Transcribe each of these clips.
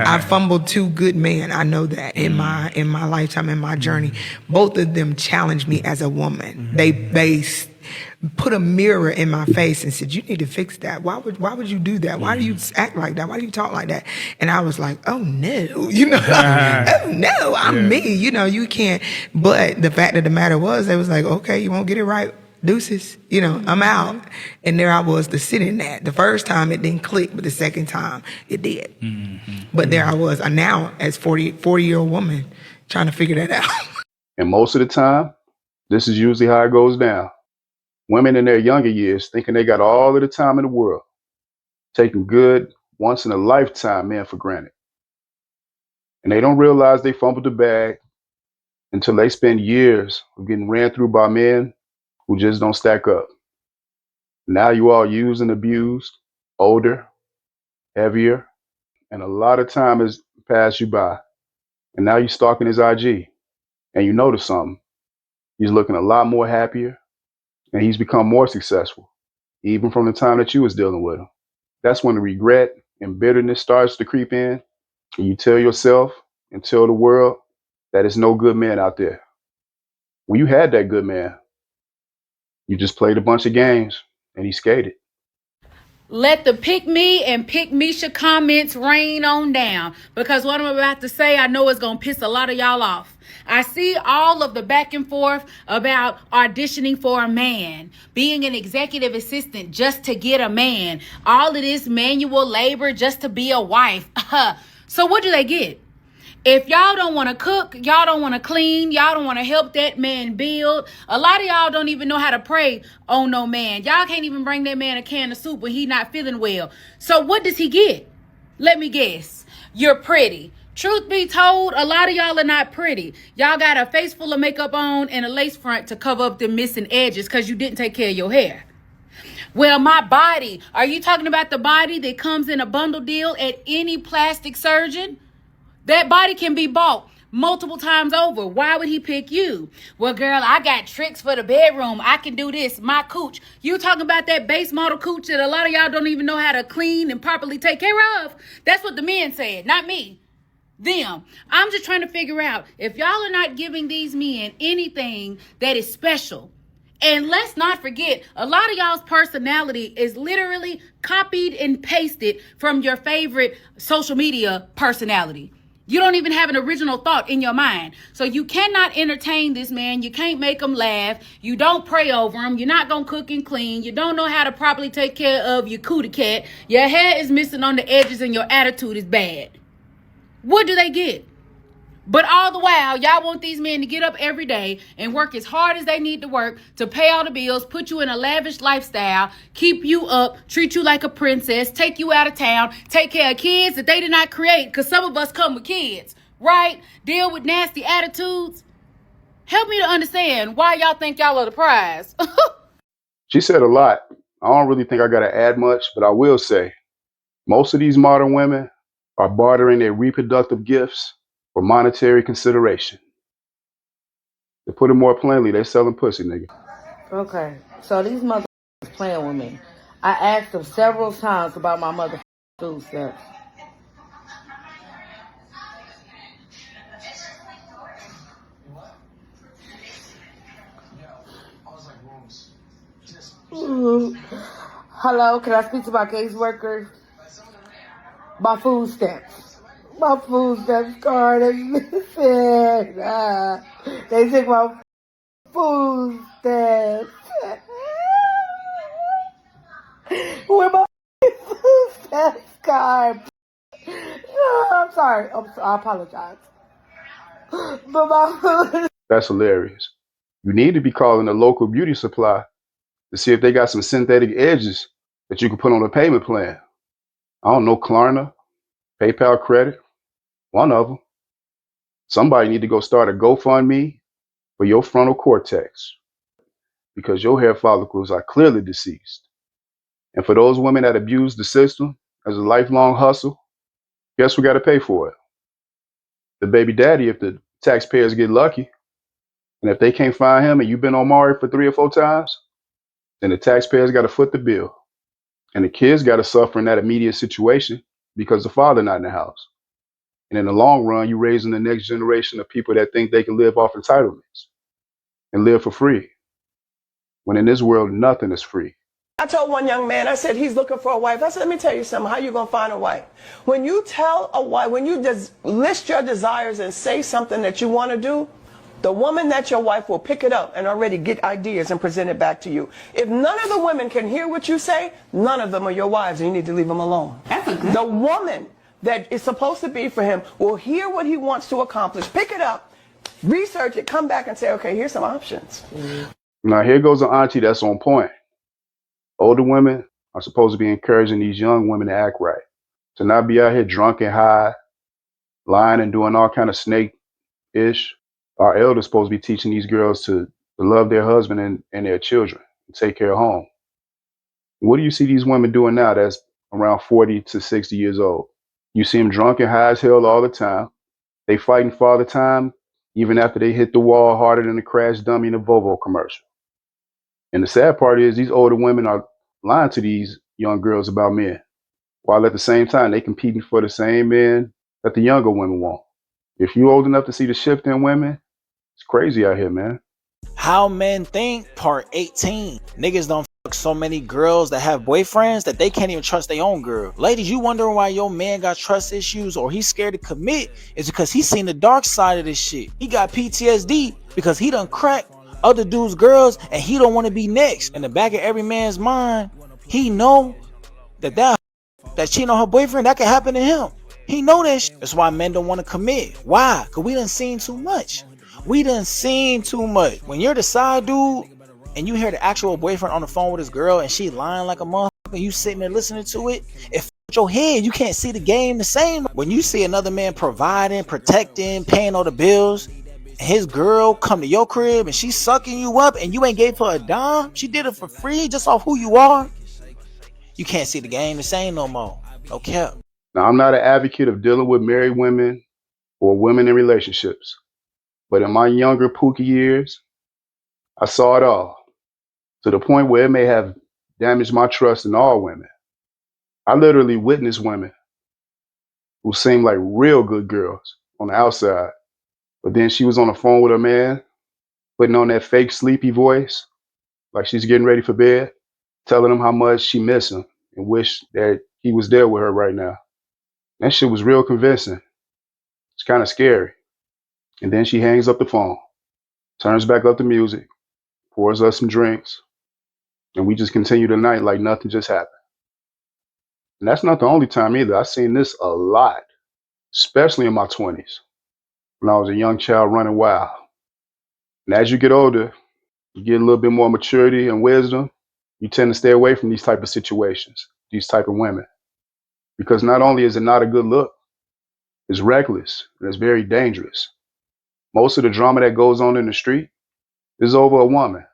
I fumbled two good men. I know that in my lifetime, in my journey. Both of them challenged me as a woman. They put a mirror in my face and said, "You need to fix that. Why would you do that? Why do you act like that? Why do you talk like that?" And I was like, "Oh no, oh no, I'm me. You can't." But the fact of the matter was, they was like, "Okay, you won't get it right. Deuces, I'm out." And there I was to sit in that. The first time it didn't click, but the second time it did. But there I was, now as 40-year-old woman trying to figure that out. And most of the time, this is usually how it goes down. Women in their younger years thinking they got all of the time in the world, taking good, once in a lifetime men for granted. And they don't realize they fumbled the bag until they spend years of getting ran through by men who just don't stack up. Now you all used and abused, older, heavier, and a lot of time has passed you by. And now you're stalking his IG and you notice something. He's looking a lot more happier and he's become more successful, even from the time that you was dealing with him. That's when the regret and bitterness starts to creep in, and you tell yourself and tell the world that it's no good man out there. When you had that good man, you just played a bunch of games and he skated. Let the pick me and pick Misha comments rain on down, because what I'm about to say, I know it's going to piss a lot of y'all off. I see all of the back and forth about auditioning for a man, being an executive assistant just to get a man, all of this manual labor just to be a wife. So what do they get? If y'all don't want to cook, y'all don't want to clean, y'all don't want to help that man build. A lot of y'all don't even know how to pray on no man. Y'all can't even bring that man a can of soup when he not feeling well. So what does he get? Let me guess. You're pretty. Truth be told, a lot of y'all are not pretty. Y'all got a face full of makeup on and a lace front to cover up the missing edges because you didn't take care of your hair. Well, my body. Are you talking about the body that comes in a bundle deal at any plastic surgeon? That body can be bought multiple times over. Why would he pick you? Well, girl, I got tricks for the bedroom. I can do this. My cooch. You talking about that base model cooch that a lot of y'all don't even know how to clean and properly take care of? That's what the men said, not me. Them. I'm just trying to figure out if y'all are not giving these men anything that is special. And let's not forget, a lot of y'all's personality is literally copied and pasted from your favorite social media personality. You don't even have an original thought in your mind. So you cannot entertain this man. You can't make him laugh. You don't pray over him. You're not going to cook and clean. You don't know how to properly take care of your cootie cat. Your hair is missing on the edges and your attitude is bad. What do they get? But all the while, y'all want these men to get up every day and work as hard as they need to work to pay all the bills, put you in a lavish lifestyle, keep you up, treat you like a princess, take you out of town, take care of kids that they did not create, because some of us come with kids, right? Deal with nasty attitudes. Help me to understand why y'all think y'all are the prize. She said a lot. I don't really think I got to add much, but I will say most of these modern women are bartering their reproductive gifts for monetary consideration. To put it more plainly, they selling pussy, nigga. Okay, so these motherfuckers playing with me. I asked them several times about my motherfucking food stamps. Hello, can I speak to my caseworker? My food stamps. My food stamps card is missing. They took my food stamps. Where my food stamps card? I'm sorry. I apologize. But my food. That's hilarious. You need to be calling the local beauty supply to see if they got some synthetic edges that you can put on a payment plan. I don't know, Klarna, PayPal credit, one of them. Somebody need to go start a GoFundMe for your frontal cortex because your hair follicles are clearly deceased. And for those women that abuse the system as a lifelong hustle, guess who got to pay for it? The baby daddy if the taxpayers get lucky. And if they can't find him and you've been on Maury for 3 or 4 times, then the taxpayers got to foot the bill. And the kids got to suffer in that immediate situation because the father not in the house. And in the long run, you're raising the next generation of people that think they can live off entitlements and live for free. When in this world, nothing is free. I told one young man, I said, he's looking for a wife. I said, let me tell you something. How you going to find a wife? When you tell a wife, when you just list your desires and say something that you want to do, the woman that's your wife will pick it up and already get ideas and present it back to you. If none of the women can hear what you say, none of them are your wives, and you need to leave them alone. That's a good. The woman that is supposed to be for him will hear what he wants to accomplish, pick it up, research it, come back and say, okay, here's some options. Now, here goes an auntie that's on point. Older women are supposed to be encouraging these young women to act right, to not be out here drunk and high, lying and doing all kind of snake-ish. Our elders supposed to be teaching these girls to love their husband and their children, and take care of home. What do you see these women doing now that's around 40 to 60 years old? You see them drunk and high as hell all the time. They fighting father time even after they hit the wall harder than a crash dummy in a Volvo commercial. And the sad part is these older women are lying to these young girls about men, while at the same time they competing for the same men that the younger women want. If you old enough to see the shift in women, it's crazy out here, man. How Men Think, part 18. Niggas don't fuck so many girls that have boyfriends that they can't even trust their own girl. Ladies, you wondering why your man got trust issues or he's scared to commit, is because he's seen the dark side of this shit. He got PTSD because he done cracked other dudes' girls and he don't want to be next. In the back of every man's mind, he know that cheating on her boyfriend, that can happen to him. He know that shit. That's why men don't want to commit. Why? Because we done seen too much. We done seen too much. When you're the side dude and you hear the actual boyfriend on the phone with his girl and she lying like a motherfucker, you sitting there listening to it, it f***ed your head. You can't see the game the same. When you see another man providing, protecting, paying all the bills, and his girl come to your crib and she's sucking you up and you ain't gave her a dime, she did it for free just off who you are, you can't see the game the same no more. No cap. Now, I'm not an advocate of dealing with married women or women in relationships, but in my younger pookie years, I saw it all, to the point where it may have damaged my trust in all women. I literally witnessed women who seemed like real good girls on the outside, but then she was on the phone with her man, putting on that fake sleepy voice, like she's getting ready for bed, telling him how much she missed him and wish that he was there with her right now. That shit was real convincing. It's kind of scary. And then she hangs up the phone, turns back up the music, pours us some drinks, and we just continue the night like nothing just happened. And that's not the only time either. I've seen this a lot, especially in my 20s, when I was a young child running wild. And as you get older, you get a little bit more maturity and wisdom, you tend to stay away from these type of situations, these type of women. Because not only is it not a good look, it's reckless and it's very dangerous. Most of the drama that goes on in the street is over a woman.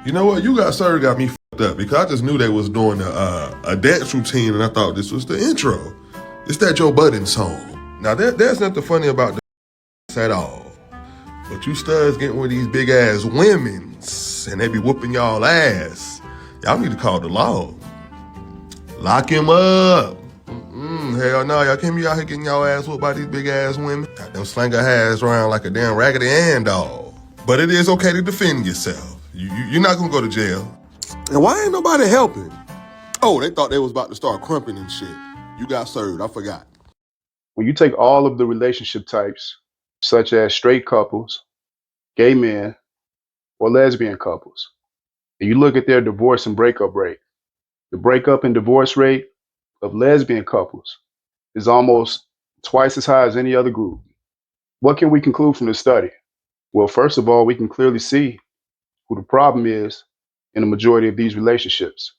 You know what? You got Sir got me fucked up because I just knew they was doing a dance routine and I thought this was the intro. It's that Joe Budden song. Now there's nothing funny about this at all. But you studs getting with these big ass women's and they be whooping y'all ass. Y'all need to call the law. Lock him up. Hell no, y'all can't be out here getting y'all ass whooped by these big ass women. Got them slinger ass around like a damn Raggedy Ann doll. But it is okay to defend yourself. You're not gonna go to jail. And why ain't nobody helping? Oh, they thought they was about to start crumping and shit. You got served, I forgot. When you take all of the relationship types, such as straight couples, gay men, or lesbian couples, and you look at their divorce and breakup rate, the breakup and divorce rate of lesbian couples is almost twice as high as any other group. What can we conclude from this study? Well, first of all, we can clearly see who the problem is in the majority of these relationships.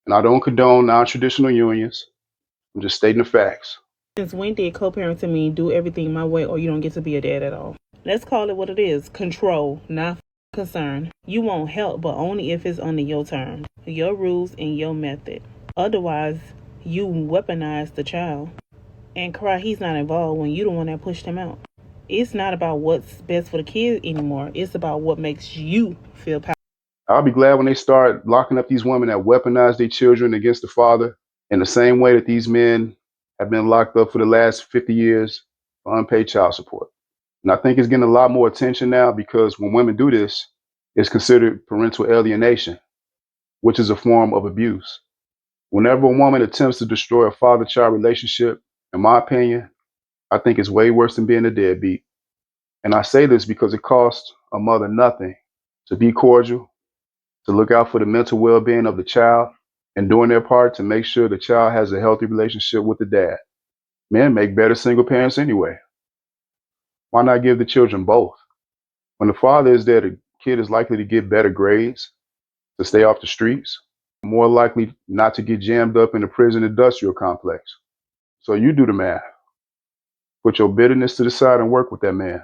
And I don't condone non-traditional unions. I'm just stating the facts. Since when did co-parenting mean do everything my way or you don't get to be a dad at all? Let's call it what it is. Control, not concern. You won't help, but only if it's under your terms, your rules, and your method. Otherwise, you weaponize the child. and cry he's not involved when you the one that pushed him out. It's not about what's best for the kid anymore. It's about what makes you feel powerful. I'll be glad when they start locking up these women that weaponize their children against the father in the same way that these men have been locked up for the last 50 years for unpaid child support. And I think it's getting a lot more attention now because when women do this, it's considered parental alienation, which is a form of abuse. Whenever a woman attempts to destroy a father-child relationship, in my opinion, I think it's way worse than being a deadbeat. And I say this because it costs a mother nothing to be cordial, to look out for the mental well-being of the child, and doing their part to make sure the child has a healthy relationship with the dad. Men make better single parents anyway. Why not give the children both? When the father is there, the kid is likely to get better grades, to stay off the streets, more likely not to get jammed up in the prison industrial complex. So you do the math. Put your bitterness to the side and work with that man.